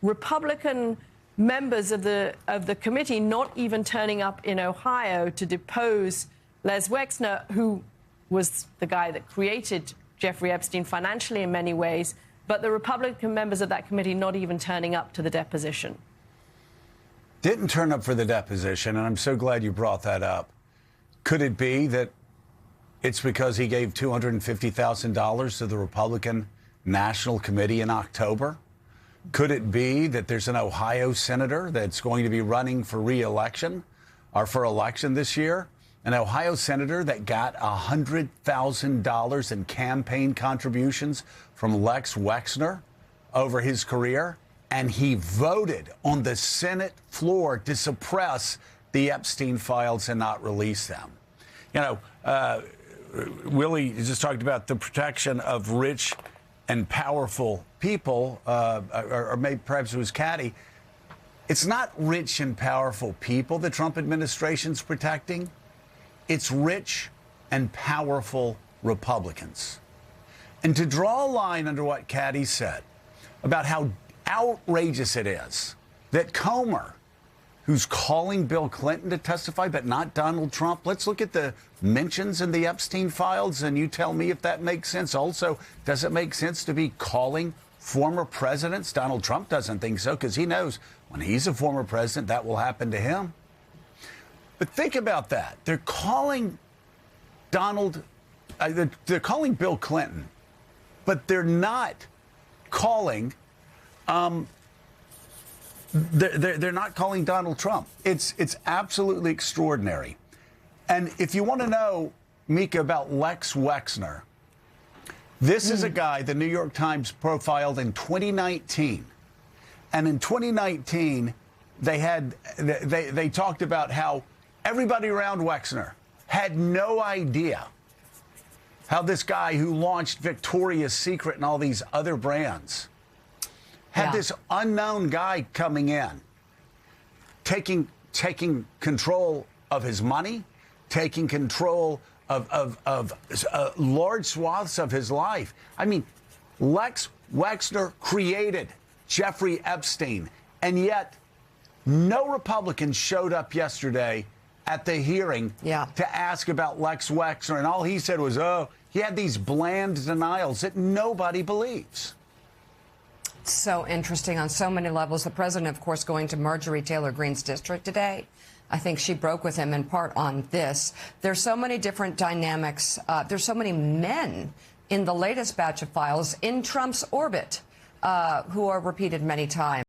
Republican members of the committee not even turning up in Ohio to depose Les Wexner, who was the guy that created Jeffrey Epstein financially in many ways, but the Republican members of that committee not even turning up to the deposition. Didn't turn up for the deposition, and I'm so glad you brought that up. Could it be that it's because he gave $250,000 to the Republican National Committee in October? Could it be that there's an Ohio senator that's going to be running for re-election or for election this year? An Ohio senator that got $100,000 in campaign contributions from Lex Wexner over his career, and he voted on the Senate floor to suppress the Epstein files and not release them. You know, Willie just talked about the protection of rich and powerful people, or maybe perhaps it was Caddy. It's not rich and powerful people the Trump administration's protecting. It's rich and powerful Republicans. And to draw a line under what Caddy said about how outrageous it is that Comer, who's calling Bill Clinton to testify, but not Donald Trump. Let's look at the mentions in the Epstein files, and you tell me if that makes sense. Also, does it make sense to be calling former presidents? Donald Trump doesn't think so, because he knows when he's a former president, that will happen to him. But think about that. They're calling they're calling Bill Clinton, but they're not calling they're not calling Donald Trump. It's absolutely extraordinary. And if you want to know, Mika, about Lex Wexner, this is a guy the New York Times profiled in 2019. And in 2019, they talked about how everybody around Wexner had no idea how this guy who launched Victoria's Secret and all these other brands had this unknown guy coming in, taking control of his money, taking control of large swaths of his life. I mean, Lex Wexner created Jeffrey Epstein, and yet no Republican showed up yesterday at the hearing to ask about Lex Wexner, and all he said was, oh, he had these bland denials that nobody believes. So interesting on so many levels. The president, of course, going to Marjorie Taylor Greene's district today. I think she broke with him in part on this. There's so many different dynamics. There's so many men in the latest batch of files in Trump's orbit who are repeated many times.